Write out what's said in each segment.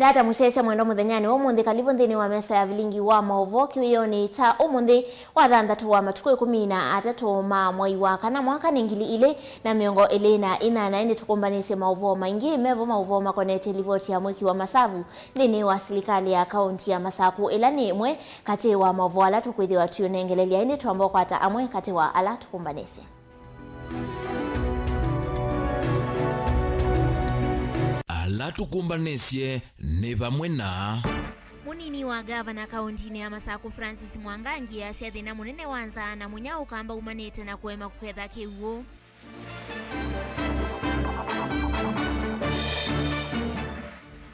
Data musese mwendo muthenyani wa mundi kalibu nthini wa mesa ya vilingi wa maovo kiwiyoni cha umundi wa thanthatu wa matuku 13 ma mwai wa kana mwaka ningili ile na miongo ile na inana indi tukumbanise maovo maingi mevo maovo makonete livoti ya mwiki wa masavu nini wa serikali ya kaunti ya Masaku ila ni imwe kati wa maovo ala tukwithiwa tuyonengelelia indi tuambao kwata amwe kati wa ala tukumbanise. Ala tukumbanesie ne vamwe na munini wa gavana kaunti ya Masaku Francis Mwangangi asiathi na munene wanza na munyao kamba umanete na kuema kuketha kiuo.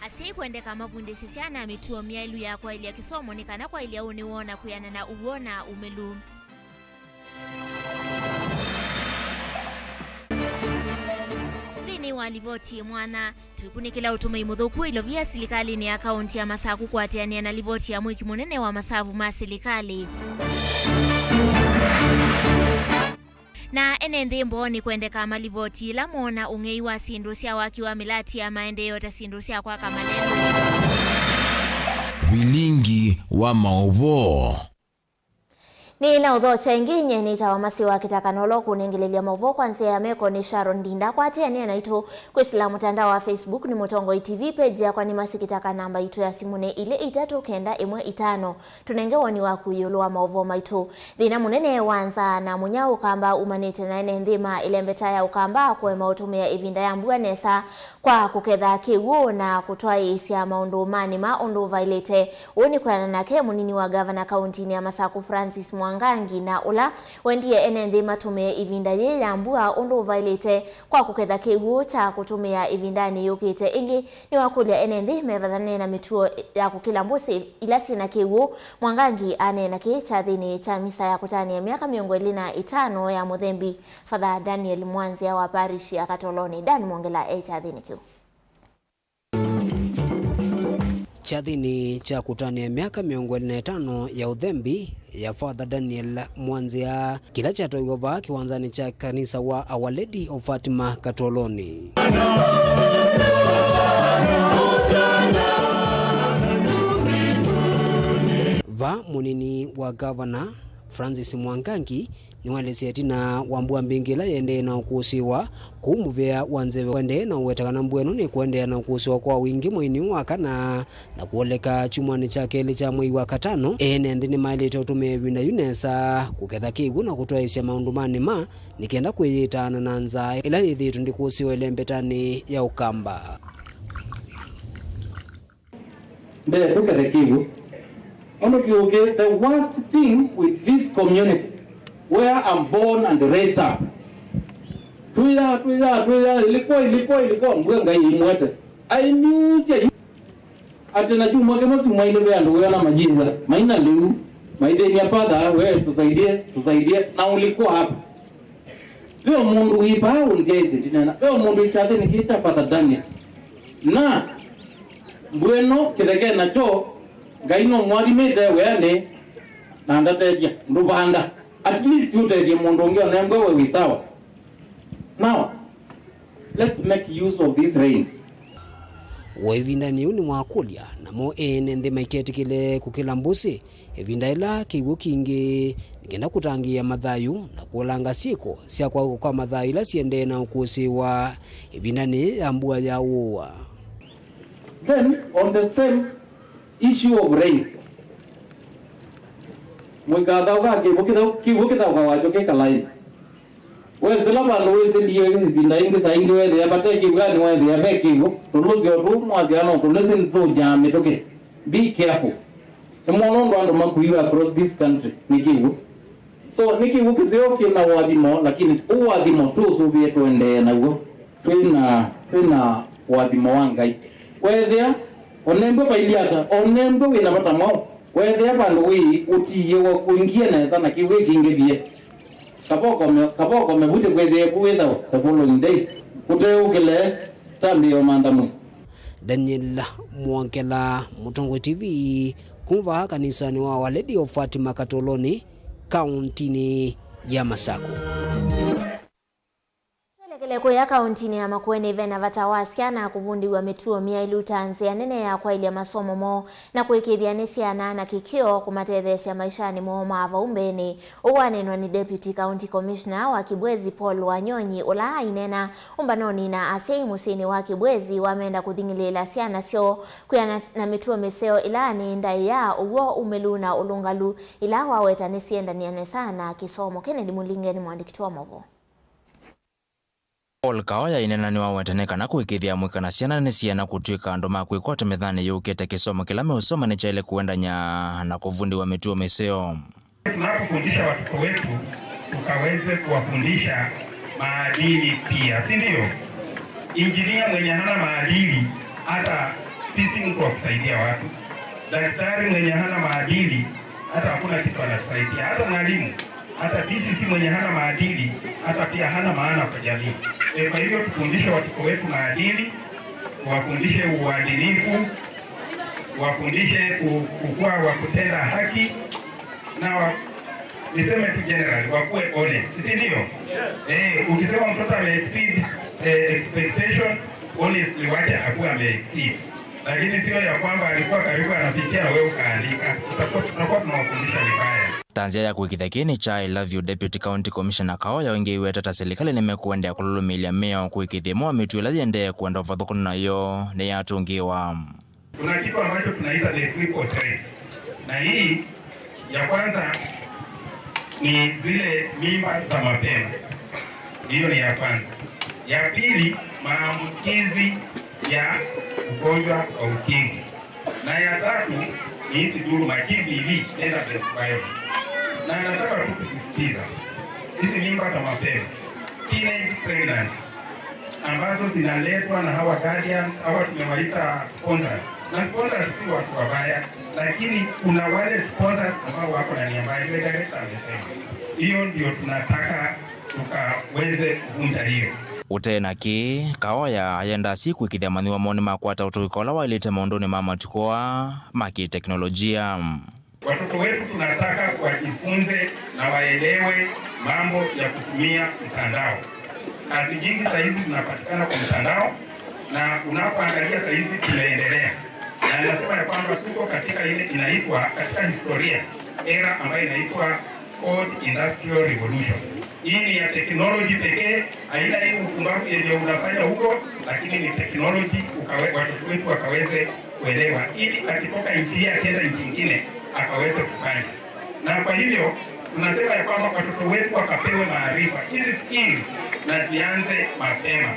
Asi kuendeka mavundi sisiana mituo miailu ya kwa ili ya kisomo ni kana kwa ili ya uniwona kuyana na uwona umelu. Ni walivoti mwana tukunikila utumai muthuku ilovia serikali ni akaunti ya Masaku kwatiania na livoti ya mwiki munene wa masavu ma serikali. Na ene nthimbo ni kuendeka malivoti ila mwona ungei wa sindu sia waki wa milati ya maendeleo ta sindu sia kwa kamalendo. Vilingi wa maovo. Ni na udhocha inginye ni tawamasi wa kitakanolo kunengelelia maovo kwanzia ya meko ni Sharon Ndinda kwa tia na ito kwisila mutandao wa Facebook ni Mutongo TV page ya kwa ni masi kitaka namba ito ya simune ile 395 tunengewa ni waku yuluwa maovo maito dhina munene wanza na munyao ukamba umanete na ene ndhima ile mbetaya ukamba kwe mautumia ivinda ya mbua nesa kwa kuketha kiwu na kutoa isi ya maundu mani maundu vailete uni kwa nanake munini wa gavana kaunti ya Masaku Francis Mwangangi na ula wendie ene ndhima tume ivinda ye ya mbua undu vailete kwa kuketha kiwu cha kutumia ivindani yukite ingi ni wakulia ene ndhime vadhane na mituo ya kukila mbusi ilasi na kiwu. Mwangangi ane na kicha dhini cha misa ya kutani ya miaka miongo 5 ya muthembi Father Daniel Mwanzi ya waparishi ya Katoloni Dan Mwongela cha dhini kiwu. Chathini cha kutania miaka miongo 5 ya uthembi ya Father Daniel Mwanzia kila cha toigova kiwanzani cha kanisa wa Our Lady of Fatima Katoloni. Munini wa gavana Francis Mwangangi ni walesieti na wambua mbingila yende na ukusiwa kumuvea wanzewe wende na uwetakana mbwenu ni kuendea na ukusiwa kwa wingi mwini wakana na kuoleka chumwani cha keli cha mwei wa katano ene ndini mailete utume vinda yunesa kuketha kigu na kutoaisya maundumani ma nikienda kuyitana na nza ila hithi tundikusiwa ile mbetani ya ukamba mbele tuketha kigu. Okay, the worst thing with this community where I'm born and raised up. Tuya ilikuwa mwenga imwete. I knew atena juma kama si mwaile bando yana majinza. Maina leo, maide ni apada wewe tusaidie na ulikuwa hapa. Leo mundu hipa unzia hizi tena. Leo mundu chate nikiita Father Daniel. Na bueno kidege nacho gaino mwalimete weane na ndatedia ndubanda at least utedia mundu ngio na mgwe we sawa. Now let's make use of these rains. Wavinda ni uni mwakulia na mo ene ndhe maiketi kile kukila mbusi evinda ila kigu kingi nikenda kutangia madhayu na kuolanga siko siya kwa madhayu ila siende na ukusi wa evinda ni ambua ya uwa. Then on the same issue of rain mwikadha uka kibukitha ukawachoke kalai wezela bandu wezindiyo binda ingi sa ingi wethe abate kibugani wethe abe kibu tuluzi otu mwaziano tulezi ntuja mitoke. Be careful. Emono ndo makuiwa across this country nikibu so nikibu kisio kina wadimo lakini uwadimo tu subie tuende nago twina wadimo wangai wethe onembo bailiata onembo wina batamo wethe bandu wi utiye wo kuingia neza na kiwe kingebie kaboko mebute kwethe kuwetha the following day kuteukile tambio mandamu. Daniel Mwongela, Mutongo TV, kumva kanisani wa Our Lady of Fatima Katoloni, kauntini ya Masaku. Leko ya kauntini ya Makueni vena vatawasiana kuvundiwa mituo mia ilutanzia nene ya kwa ili ya masomo mo na kuikithia nisiana na kikio kumatethesi ya maishani mo maava umbeni. Uwanenwa ni Deputy County Commissioner wa Kibwezi Paul Wanyonyi ula inena umbanoni na asei musini wa Kibwezi wameenda kuthingilila siana sio kuya na mituo meseo ilani ndai ya uwo umeluna ulungalu ila waweta nisienda niane sana kisomo. Kennedy Mulinge ni mwandiki wa Movo. Paul Kaoya inena ni wawetaneka na kuikithia mwika na siana ni siana kutuika ndoma kuikote methani yukete kisomo kila meusoma ni chaile kuenda na kuvundi wa mituo meseo. Tunapofundisha watoto wetu tukaweze kuwafundisha maadili pia, si ndio? Injinia mwenye hana maadili hata sisi mtu wa kusaidia watu. Daktari mwenye hana maadili hata hakuna kitu anatusaidia. Hata mwalimu, hata DCC mwenye hana maadili hata pia hana maana kwa jamii. Kwa hivyo tufundishe watoto wetu maadili, wafundishe uadilifu, wafundishe kukua wa kutenda haki na niseme tu general wakuwe honest, si ndio? Ukisema mtoto ame-exceed expectation, honestly wache akuwe ame-exceed. Lakini sio ya kwamba alikuwa karibu anafikia na wewe ukaandika. Tutakuwa tunawafundisha vibaya. Tanzia ya kuikithakini cha I love you Deputy County Commissioner Kaoya wengi wetata serikali nimekuendea kululumilia meo kuikithimo mitwila yende kuenda ufadhukuni na yo ni yatungiwa. Kuna kitu ambacho tunaita the triple trace. Na hii ya kwanza ni zile mimba za mapema. Hiyo ni ya kwanza. Ya pili, maambukizi ya ugonjwa wa ukimwi. Na ya tatu ni hizi dhuluma KBV, gender-based violence. Na nataka tu kusisitiza hizi mimba za mapema, teenage pregnancies, ambazo zinaletwa na hawa guardians, hawa tumewaita sponsors. Na sponsors si watu wabaya, lakini kuna wale sponsors ambao wako na nia mbaya. Director amesema hiyo ndio tunataka tukaweze kuvunja hiyo. Utena ki Kaoya ayenda siku ikithamaniwa moni makwata utuikola wailite maundoni mama tukua maki teknolojia. Watoto wetu tunataka wajifunze na waelewe mambo ya kutumia mtandao. Kazi nyingi sasa hizi zinapatikana kwa mtandao na unapoangalia sasa hizi tunaendelea. Na nasema ya kwamba tuko katika ile inaitwa katika historia era ambayo inaitwa Fourth Industrial Revolution. Hii ni ya technology pekee, haina hii ukumbavu yenye unafanya huko, lakini ni technology watoto wetu wakaweze kuelewa ili akitoka nchi ya kenda nchi nyingine akaweze kufanya. Na kwa hivyo tunasema ya kwamba watoto wetu wakapewe maarifa hizi skills na zianze mapema.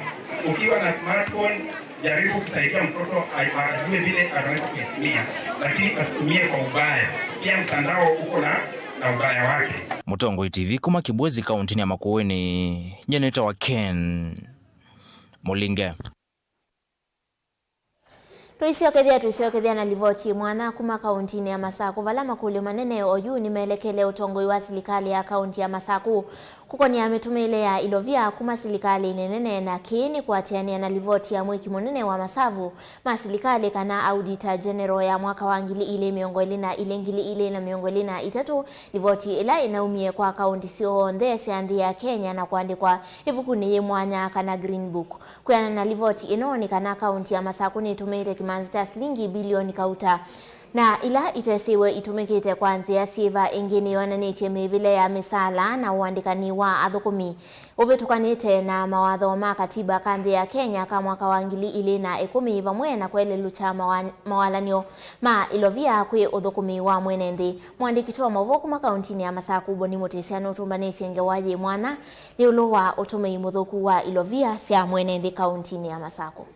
Ukiwa na smartphone, jaribu kusaidia mtoto ajue vile anaweza kuitumia, lakini asitumie kwa ubaya. Pia mtandao uko na ubaya wake. Mutongo TV kuma Kibwezi kauntini ya Makueni nyeneta wa Ken Mulinge. Tuisiokethia na livoti mwana kuma kauntini ya Masaku vala makuli manene oyu nimeelekele utongoi wa serikali ya kaunti ya Masaku kuko ni ametumile ya ilovia kuma serikali nenene na kini kuatiania na livoti ya mwiki munene wa masavu serikali kana auditor general ya mwaka wa ngili ile miongoli na ile ngili ile na miongoli na itatu livoti ila inaumie kwa kaunti sio ndese andi ya Kenya na kuandikwa ivukuni ye mwanya kana green book kuyana na livoti inoni kana kaunti ya Masaku ni tumile kimanzita shilingi bilioni kauta na ila itesiwe itumikite kwanzia siva ingini yonanitie mivile ya misala na uandikani wa athukumi uvitukanite na mawatho ma katiba kanthi ya Kenya ka mwaka wa ngili ili na 10 vamwe na kwelelucha mawalanio ma ilovia kwi uthukumi wa mwene nthi. Mwandiki wa Movo kuma kauntini ya Masaku Boni Mutisia nutumbanisi ngewaji mwana ni ulu wa utumei muthuku wa ilovia sia mwene nthi kauntini ya Masaku.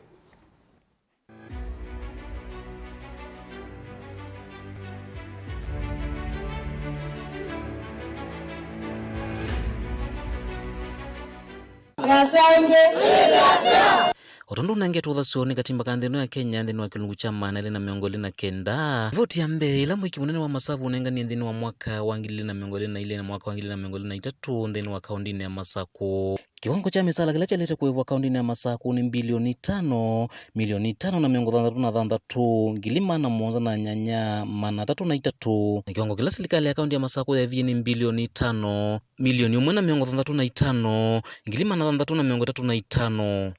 Otondo nange tuthasioni katimba kanthino ya Kenya nthini wa kilungu cha manele na miongoli na kenda voti ya mbe ila mwiki munene wa masabu unengania nthini wa mwaka wa ngili na miongoli na ile na mwaka wa ngili na miongoli na itatu nthini wa kaundini ya Masaku. Kiwango cha misala kila chalete kuevu kaundini ya Masaku ni bilioni 5 milioni 5 na miongo thandatu ngilima na mwonza na nyanya mana 3 na kiwango kila serikali ya kaunti ya Masaku ya vi ni bilioni 5 milioni 1 na miongo 35 ngilima na 3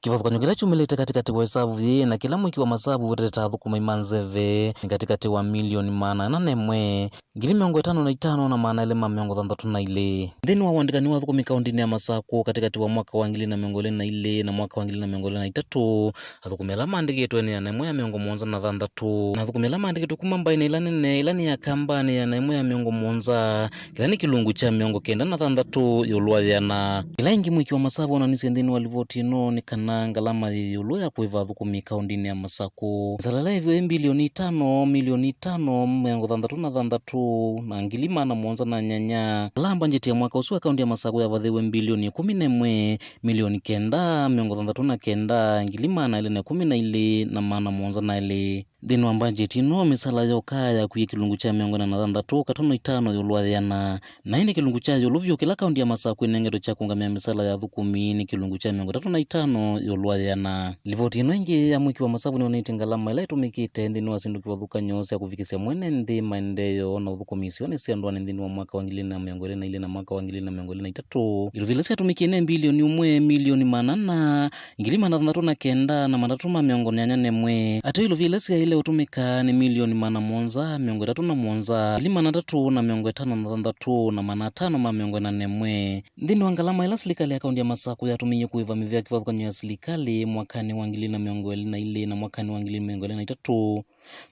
kivavu kanyokela chumilete katikati wa hesabu ye na kila mwiki wa masabu weteta thukuma imanzeve ni katikati wa milioni mana na nemwe ngili miongo 5 na maana ile miongo 32 nthini wa wandikani wa thukumi kaundini ya Masaku katikati wa mwaka wa ngili na miongo 22 na mwaka wa ngili na miongo 23 athukumela maandikitwe ni ya nemwe ya miongo 76 na thukumela maandikitwe kuma mbaina ilani ya kambani ya nemwe ya miongo 7 kila ni kilungu cha miongo 96 yulwa yana kila ingi mwiki wa masabu onanisi nthini wa livoti no ni na ngalama yulu ya kuiva thukumi kaundini ya Masaku salala hivyo bilioni 5 milioni 5 miongo 33 na ngilima na mwonza na nyanya lamba njeti ya mwaka usu wa kaundi ya Masaku ya vathiwe bilioni 11 milioni 9 miongo 39 ngilima na ile 12 na maana mwonza na ile thini wa budget no misala yokaya kuye kilungu cha miongo 6 katono 5 yulwa yana na ini kilungu cha yuluvyo kila kaundi ya Masaku inengeto cha kungamia misala ya thukumi ni kilungu cha miongo 35 yulwa yana livoti ino ingi ya mwiki wa masavu ni wanaiti ngalama ila itumikite nthini wa sinduki wa thuka nyose ya kufikisia mwene nthi maendeyo na uthukumisi ni siandwa ni nthini wa mwaka wa ngili na miongo na ile na mwaka wa ngili na miongo na itatu iluvile sia tumikie bilioni 1 milioni 8 ngili mana 39 na mandatuma miongo 8 ato iluvile sia ile utumika ni milioni 7 miongo 3 ngili mana 3 na miongo 5 na mana 5 ma miongo 8 nthini wa ngalama ila serikali ya kaundi ya Masaku yatumie kuiva mivya kivathu kanyo serikali mwakani wa ngili na miongo 2 na mwakani wa ngili na miongo 3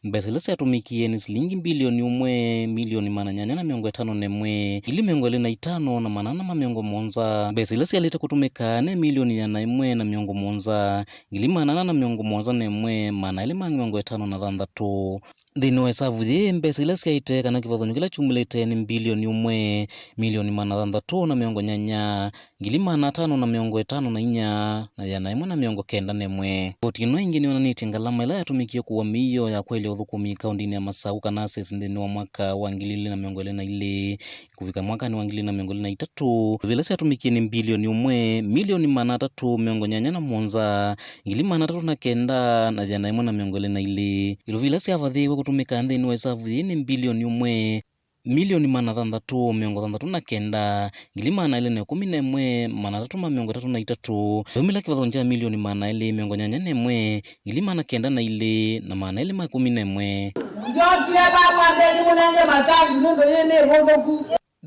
mbesa ile yatumikie ni shilingi bilioni 1 milioni 851 ili miongo 5 na manana ma miongo 7 mbesa ile yaleta kutumika ne milioni 1 na miongo 7 ili manana na miongo 7 mana ile miongo 5 na 3 thini wa hesabu ye mbesa ile yaite kana kivathu kila chumulete ni bilioni 1 milioni 6 na miongo 8 ngili mana 5 na miongo 5 na 4 na yana 1 na miongo 9 boti no ingine wananiti ngalama ila yatumikie kuwa miyo ya kweli uthukumi kaundini ya Masaku kana sesi nthini wa mwaka wa ngili na miongo 2 kufika mwaka ni wa ngili na miongo 3 vile yatumikie ni bilioni 1 milioni 3 miongo 8 ngili mana 3 na 9 na yana 1 na miongo 2 ilo vile yavathiwe kutumika nthini wa hesabu ni bilioni 1 milioni 6 miongo 69 ngili mana ile 11 mana 3 miongo 33 domila kivatho nja milioni mana ile miongo 8 ngili mana 9 na ile na mana ile 11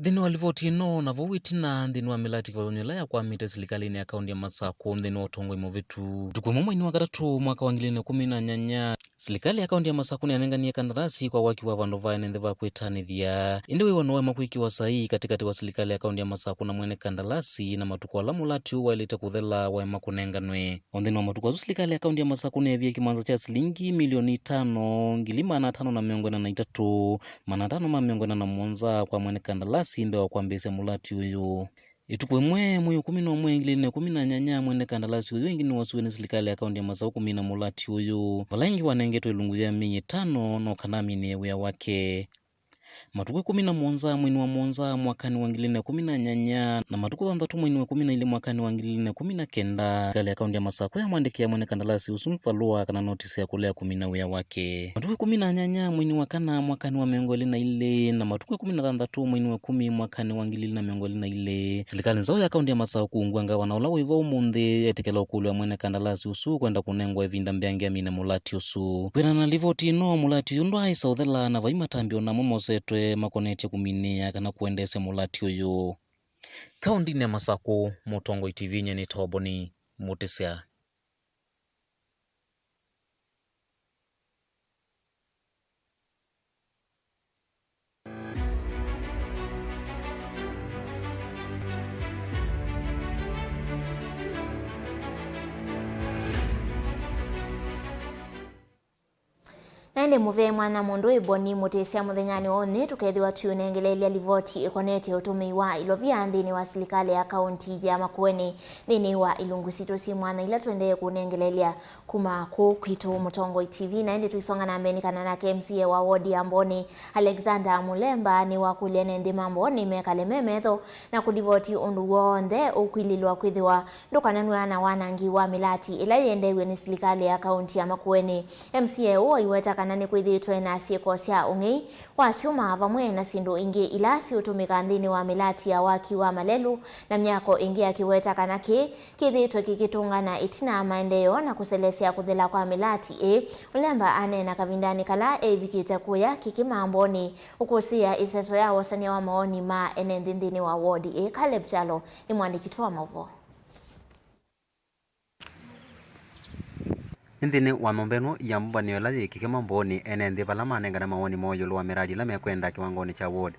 thini wa livoti no na vowiti na nthini wa milati kivathonyola ya kwamite serikali ya kaundi ya Masaku nthini wa utongo imo vitu tukwemo mwini wa katatu mwaka wa 2018 serikali ya kaundi ya Masaku ni anengania kandarasi kwa waki wa vandu vae nende va kwitanithia indi wiwa noe makwikiwa sahi katikati wa serikali ya kaundi ya Masaku na mwene kandarasi na matuko ala mulati uwa ilite kuthela wa makunenganwe onthini wa matuko azu serikali ya kaundi ya Masaku nevie kimanza cha shilingi milioni 5 ngili mana 5 na miongo 3 mana 5 ma miongo 7 kwa mwene kandarasi mbe wa kwambisia mulati uyu itupwe mwe 11 ngili na 18 mwene kandarasi uyu ingini wasuwe serikali ya kaundi ya Masaku mina mulati uyu valaingi wanengeto ilungu ya minyi 5 no kanami ni wea wake matuku 17 mwini wa monza mwakani wa ngili na 18 na matuku 3 mwini wa 12 mwakani wa ngili na 19 kali ya kaundi ya Masaku ya mwandikia mwene kandarasi usumfalua kana notisi ya kulea 10 wea wake matuku 18 mwini wa kana mwakani wa miongo 2 na matuku 13 mwini wa 10 mwakani wa ngili na miongo 2 serikali nzao ya kaundi ya Masaku kuungwanga wanaulawo iva umundi etikela ukulu ya mwene kandarasi usu kwenda kunengwa evinda mbyangia mina mulati usu wena na livoti no mulati yundu aisa uthela na vaimatambio na momosetwe makonete kuminia kana kuendese mulati uyu kaundi ya Masaku Mutongo TV nyeni toboni mutisia na nende muve mwana mundu iboni mutesia muthenyani wone tukethiwa tuyunengelelia livoti ikonete utumi wa ilovia nthini wa serikali ya kaunti ya Makueni nini wa Ilungu Situsi mwana ila tuendeye kunengelelia kuma kwitu Mutongo TV na indi tuisonga na mbeni kanana KMCA wa wodi ya Mboni Alexander Mulemba ni wa kuliene ndi mambo ni mekale memetho na kulivoti undu wonde ukwililwa kwithiwa ndukananua na wanangi wa milati ila yendewe ni serikali ya kaunti ya Makueni. MCA uo iweta kanani kwithitwe na sieko cia ungi wasiuma vamwe na sindu ingi ila siutumika nthini wa milati ya waki wa Malelu na miako ingi akiweta kanaki kithitwe kikitungana itina maendeleo na kuselesia kuthela kwa milati Mulemba anena kavindani kala vikite kuya kikimamboni ukusia iseso ya wasania wa maoni ma enendhini wa wodi Caleb Chalo ni mwandiki wa Mavo. Nthini wa nombeno ya mbanio la kikema mboni enenthi vala manengana mawoni moyo wa miradi la mekwenda kiwangoni cha ward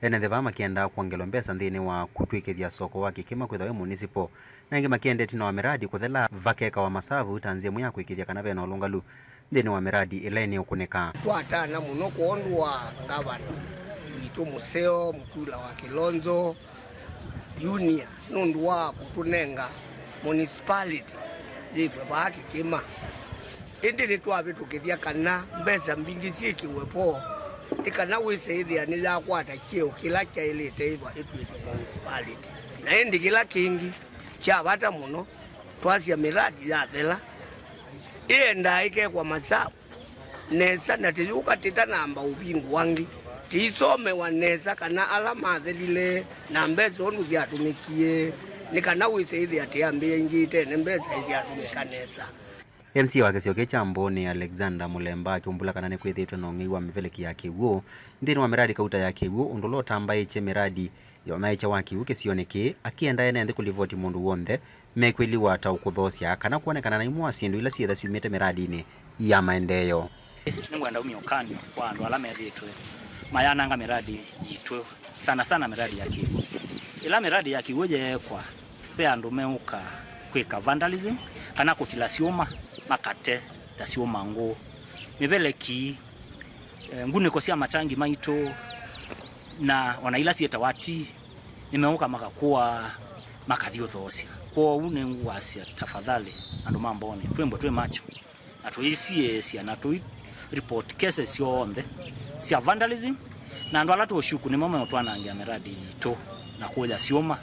enenthi va makienda kuongelo mbesa nthini wa kutwikithia soko wa kikema kwithawe municipal na ingi makiendeti na wa miradi kuthela vakeka wa masavu tanzia muya kwikithia kana vena ulungalu nthini wa miradi ilaini ukuneka twatana muno kuondwa gavana witu museo mutula wa Kilonzo junior nundu wa kutunenga municipality yitwe ba kikema indi twabe tukithia kana mbesa mbingi cikiwepo ikana wisethia ni ya kwata kieo kila kya ile teithwa itwike municipality na indi kila kingi kya bata muno twasia miradi ya thela ienda ike kwa masabu nesa na tiyuka tita namba ubingu wangi tisome wanesa kana alama thelile na mbesa onu ziatumikie nikana wisethia tiambie ingite ne mbesa iziatumika nesa. MC wa Kisio cha Mboni Alexander Mulemba akiumbula kanane kwithitwe na ngi wa miveleki ya kiwu ndini wa miradi kauta ya kiwu undulo tambaye che miradi ya maicha wa kiwu kisioneke akienda ene ndi kulivoti mundu wonde mekwili wata ukuthosia kana kuonekana na imwa sindu ila sietha siumite miradi ya maendeleo ningwenda umiokani kwa andu ala methitwe mayananga miradi yitwe sana miradi ya kiwu ila miradi ya kiwu je kwa pe andu meuka kwika vandalism kana kutila sioma makate tasioma ngo mibeleki ngune kosia matangi maito na wanaila sieta wati nimeuka makakuwa makathio thosia kwa une ngwasia tafadhali andu mambone twembo twe macho na tuisie sia na tu report cases yonde sia vandalism na andu alatu oshuku ni mama twanangia miradi to na kuja sioma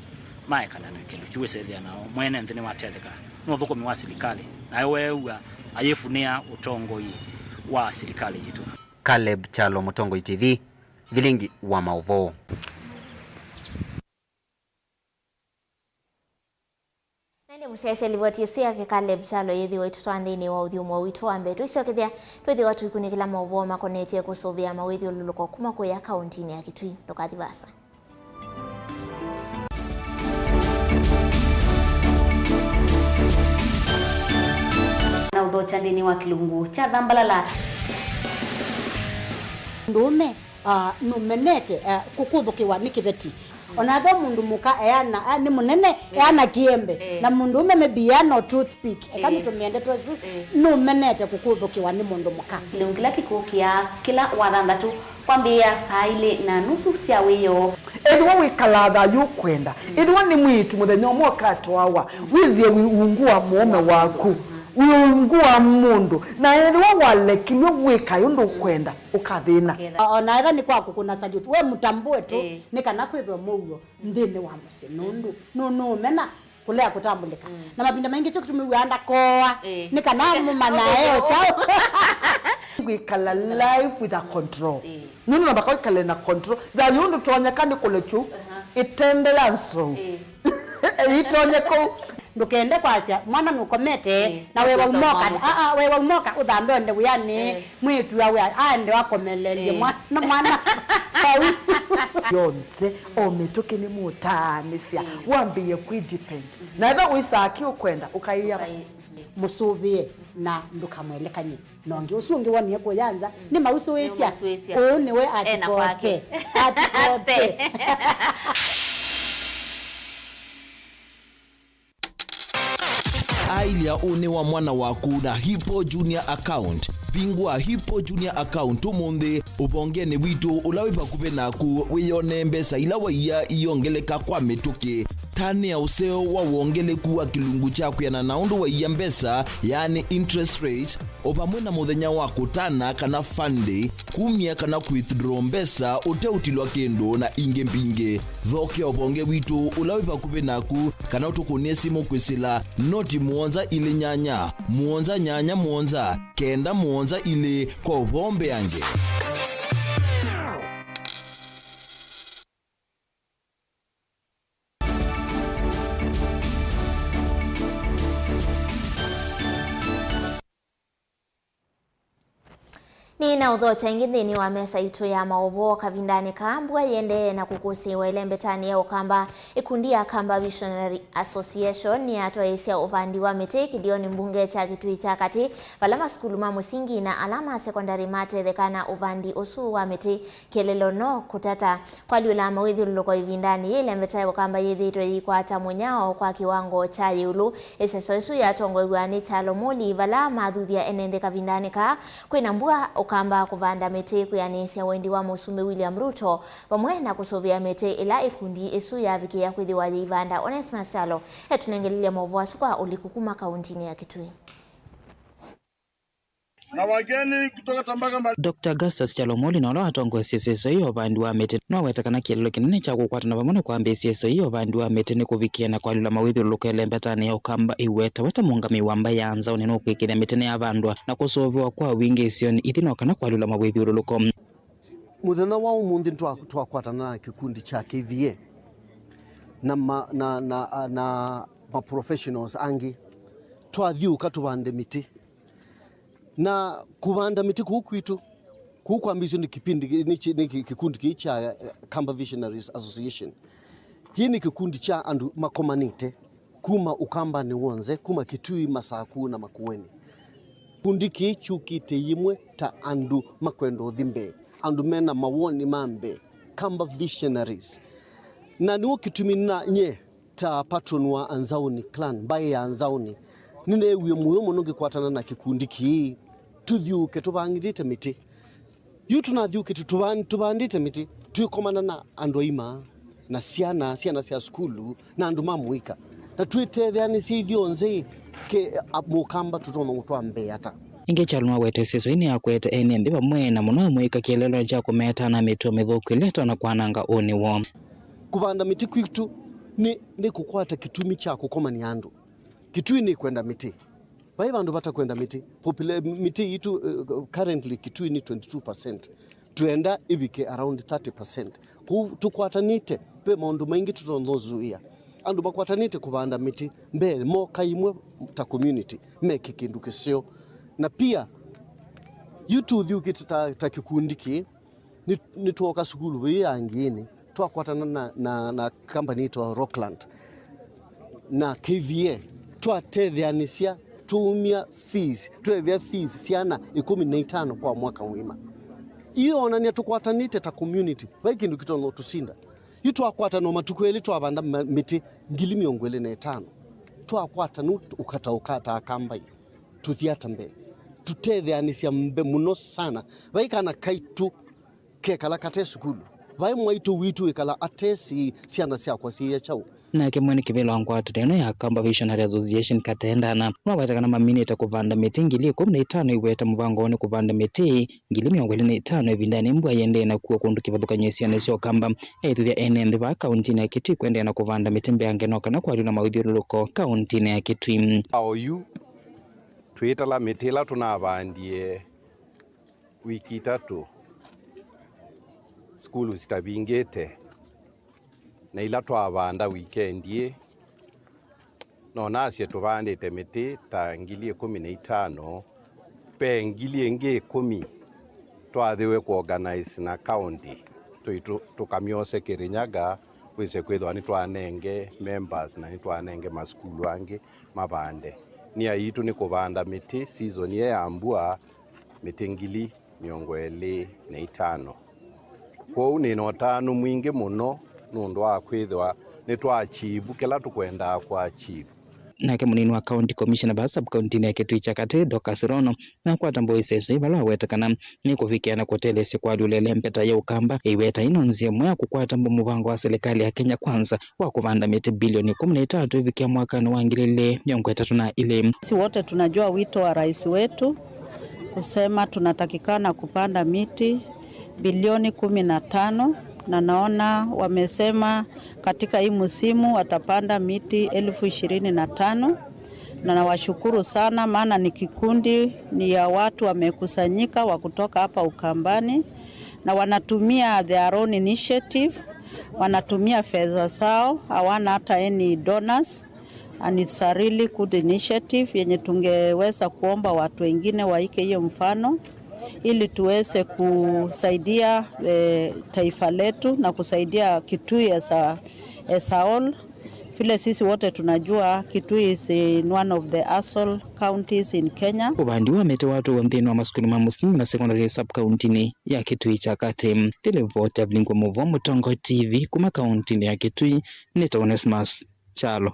maekana na kindu tuwesethia nao mwene nthini watetheka no thukumi wa serikali na wewe ayefunia utongoi wa serikali yitu. Caleb Chalo, Mutongo TV, Vilingi wa Mavo. Nende musese livoti yake Caleb Chalo yethi wetu twandini wa uthiumo witu ambe tuicokethia twethi watu ikunikila Mavo makonetie kusovia mawithi ululuko kuma kwa kaunti ya Kitui ndokathivasa. Na udhocha ndini wa Kilungu cha Dhambalala ndume numenete kukuthukiwa ni kiveti onatho mundu muka eana ni munene eana kiembe na mundu ume mebia no toothpick kama tumiende twasu numenete kukuthukiwa ni mundu muka Kilungila kikukia kila wathandatu kwambia saa ile na nusu cia wiyo edwa wikalatha yukwenda edwa ni mwitu muthenya mwoka twawa withie wiungua muome waku wiungua mundu na edwa walekilwe wika yundu kwenda ukathina ona ega ni kwaku kuna salute we mutambue tu ni kana kwithwa mugo ndini wa musi nundu no mena kulea kutambulika na mapinda mengi cyo kutumiwanda koa ni kana mumana eo chao wikala life with a control nunu na bakoi kale na control da yundu tonyakani kulechu itende yanso itonyeko ndukende kwasia mwana nukomete na wewe umoka wewe umoka uthambe onde uyani mwitu awe ande wakomelelie mwana yonthe ometoke ni mutanisia wambie ku depend na eba wisaki ukwenda ukaiya musubie na ndukamwelekanye nonge usungi wani yako yanza ni mauso wesia ni we atikote Ailia une wa mwana waku na Hippo Junior account bingwa Hippo Junior account umuthi ubongene witu ulawipa kupe naku wiyone mbesa ila waiya iyongeleka kwa mituki tani ya useo wa uongele kuwa kilungu chaku ya na undu waiya mbesa yani interest rate opamwe na muthenya wa kutana kana fund kumia kana withdraw mbesa uteutilwa kendo na inge mbinge thoke obonge witu ulawipa kupe naku kana utukunie simu kwisila noti muonza ili nyanya muonza nyanya muonza kenda muonza ili kwa ubombe yange. Ni na udho chengi thini wa mesa itu ya maovo kavindani kambwa yende na kukusi wa ile mbetani ya ukamba ikundi ya Kamba Visionary Association ni atua isia uvandi wa miti kidioni mbunge cha Kitui cha Kati valama skuluma musingi na alama sekondari mate dhekana uvandi usu wa miti kelelo no kutata kwa liula mawidhi luloko ivindani ile mbetani ukamba yedhito yikuwa tamunyao kwa kiwango cha yulu eseso isu ya tongo iwani chalo muli vala madhudhi ya enende kavindani ka kuinambua ukamba kuvanda mete kuyanisia wendi wa Musume William Ruto pamwe na kusovia mete ila ikundi esu ya viki ya kwithiwa ivanda Onesmus Chalo etunengelilia movu sukwa ulikukuma kauntini ya Kitui na wageni kutoka Tambaka. Dr. Augustus Chalomoli na wala atongo CSSO hiyo vandu wa mete no wetakana kielelo kinene cha kukwatana pamwe kwa CSSO hiyo vandu wa mete ni kuvikia na kwalula mawithi lukele mbetani ya ukamba iweta weta mungami wamba yanza uneno kwikira mete ya vandwa na kusoviwa kwa wingi sioni ithino kana kwalula mawithi luko muthenya wa umuthi twakwatana na kikundi cha KVA na professionals angi twathiuka tubande miti na kubanda miti kukwitu kukwambizwa ni kikundi cha Kamba Visionary Association. Hii ni kikundi cha andu makomanite kuma ukamba ni wonze kuma Kitui Masaku na Makueni. Kundi kichu kite yimwe ta andu makwendo dhimbe andu mena mawoni mambe Kamba Visionaries na niwo kitumina nye ta patron wa Anzauni clan baye ya Anzauni nine uye muyo mononge kwatana na kikundi ki tuthiuke tubangirite miti yu tunathiuke tubandite miti tuikomana na andu aima na ciana cia skulu na andu mamwika na twitethani cionze ke mukamba tutono twambe ata inge chalwa wete seso ini akwete ene ndiba mwena muno mwika kielelo cha kumeta na mito mithuku ileto na kwananga oni wo kubanda miti kwitu ni kukwata kitumi cha kukomani andu Kitui ni kwenda miti. Bai bandu bata kwenda miti. Miti itu currently Kitui ni 22%. Tuenda ibike around 30%. Tukwatanite pe maundu maingi tutondozuia. Andu bakwatanite kubanda miti mbele mo kaimwe ta community meki kindu kisio. Na pia YouTube ta kikundi ki ni tuoka sukulu we angini twakwatana na company to Rockland na KVA twatethyanisia tumia fees twevya fees ciana 15 kwa mwaka mwima iyo onania tukwatanite ta community vaikindu kitono tusinda itwakwatana matukweli twabanda miti 25,000 twakwatana ukata akamba tuthiata mbe tutethyanisia mbe muno sana vaikana kaitu kekala kate sukulu vai mwaitu witu ikala atesi ciana ciakwa cia chau na kemweni kivelo ngwatu teno ya Kamba Visionary Association katendana mwawetakana maminita kuvanda miti ngili 15 iweta muvangoni kuvanda miti ngili 25 evindani mbwa yende na kuwa kundu kivathuka nyesiane sio Kamba ethuthia ene va kauntini ya Kitui kwende na kuvanda miti mbeange noka na kwaluna mauthiuruko kauntini ya Kitui aoyu twitala miti la tunavandie wiki 3 skulu zitabingite na ila twavanda weekendi no nasie tuvandite miti ta ngili 15 pe ngili ingi 10 twathiwe kuorganize na county tukamyose Kirinyaga wise kwithwa ni twanenge members na ni twanenge maskulu angi mavande ni aitu ni kuvanda miti season ye ambua miti ngili 25 kwa ni notano mwingi muno nundu wa kwithwa ni twachivu kila tukwenda kwa chief nake munini wa county commissioner ba sub county ya Kitui Chakati Dorcas Rono na kwatambua iseso ibala wetekana ni kufikiana kutelesi kwa lulele mpeta ya ukamba iweta inonzie mwa kukwata muvango wa serikali ya Kenya Kwanza wa kuvanda miti bilioni 13 ifikia mwaka wa 2034. Sisi wote tunajua wito wa rais wetu kusema tunatakikana kupanda miti bilioni 15, na naona wamesema katika hii msimu watapanda miti 25,000, na nawashukuru sana maana ni kikundi ni ya watu wamekusanyika wa kutoka hapa Ukambani na wanatumia their own initiative, wanatumia fedha zao, hawana hata any donors, and it's a really good initiative yenye tungeweza kuomba watu wengine waike hiyo mfano ili tuweze kusaidia taifa letu na kusaidia Kitui as a whole. Vile sisi wote tunajua Kitui is in one of the asshole counties in Kenya. Ubandi wamete watu wandhini wa maskuni mamusimu na secondary sub county ni ya Kitui Chakati. Televote Avlingo Muvo Mutongo TV kuma county ni ya Kitui ni Onesmus Chalo.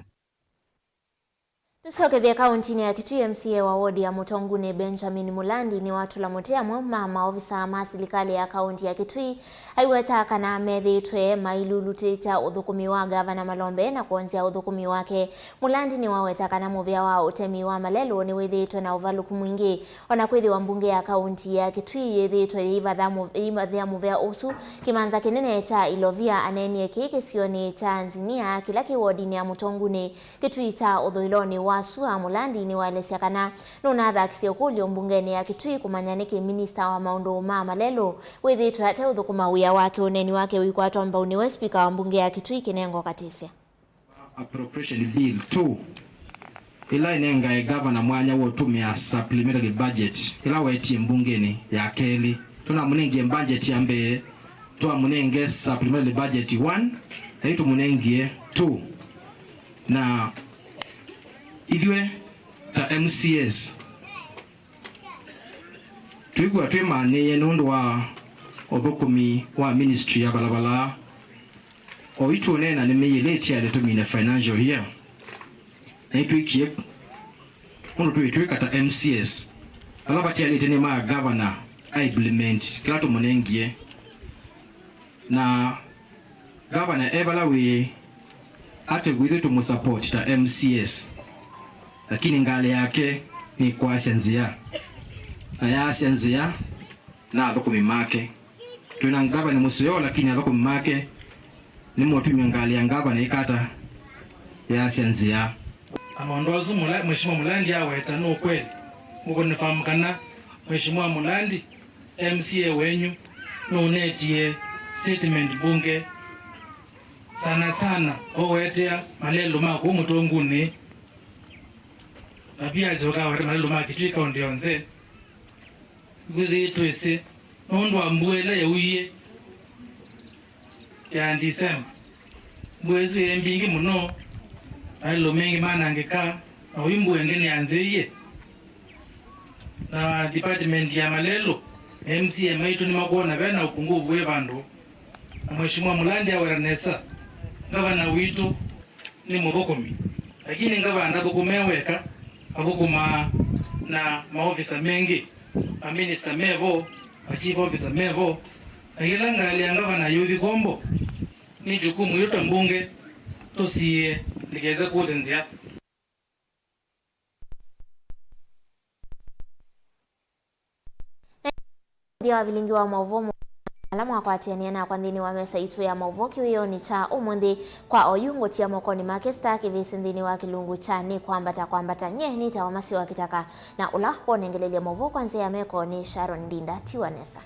Tusoke kaunti ya Kitui, MCA wa wodi ya Mutonguni Benjamin Mulandi ni watu la motea mama ofisa serikali ya kaunti ya Kitui aiwetaka na methitwe mailuluti cha uthukumi wa gavana Malombe na kuanzia uthukumi wake. Mulandi ni wawetaka na muvia wa utemi wa Malelo ni wethitwe na uvaluku mwingi onakwithi wa mbunge ya kaunti ya Kitui yethitwe ivadha muvia usu kimanza kinene cha Ilovia anenie kiki sioni cha Nzinia kila kiwodi ya Mutonguni Kitui cha uthuiloni wasua. Mulandi ni waelesea kana nunatha kisiokuli mbungeni ya Kitui kumanyaniki minister wa maundu ma Malelo wethitwe ate uthukuma wia wake uneni wake wikwatwa mbauni wa speaker wa mbunge ya Kitui Kinengo Katisia. Appropriation bill 2 ila inenga governor mwanya wo tumia supplementary budget ila wetie mbungeni ya keli tuna munenge budget ya mbe twa munenge supplementary budget 1 na itu munenge 2 na idwe ta MCS tuigwa twimanie nundu wa othukumi wa ministry ya balabala o itu nena ni meyeleti ya letumine financial year na itu ikie mundu tuitwika ta MCS alabati alete ni ma governor implement kila tumunengie na governor ebala we ate gwithe tumusupport ta MCS lakini ngale yake ni kwa senzia na ya senzia na athukumi make tuna ngaba ni museo lakini athukumi make ni motumi ngale ya ngaba na ikata ya senzia amondozu mheshimiwa Mulandi aweta no kweli muko nifahamu kana mheshimiwa Mulandi MCA wenyu no netie statement bunge sana owetea Malelo mako Mutonguni abia zoga wa Malelo mako Kitui kaunti yonze gwiri twese nondo ambuela yauye ya December mwezu yembingi muno Malelo mengi mana ngeka na wimbo ngeni anzeye na department ya Malelo MCA maitu ni makona bena upungufu we bandu na mheshimiwa Mulandi awarenesa gavana witu ni muthukumi lakini gavana thukumeweka athukuma na maofisa mengi a minister mevo a chief officer mevo akila ngali ya gavana yuthi kombo ni jukumu yote mbunge tusie ligeze kuzenzia ndio avilingi wa mauvomo alamu akwatiania na kwandini wa mesa itu ya mauvoki hiyo ni cha umundi kwa oyungo tia mokoni makesta kivisindini wa kilungu cha ni kwambata nye ni tawamasi wa kitaka na ula honengelele mauvo kwanzia ya meko ni Sharon Ndinda Tiwanesa.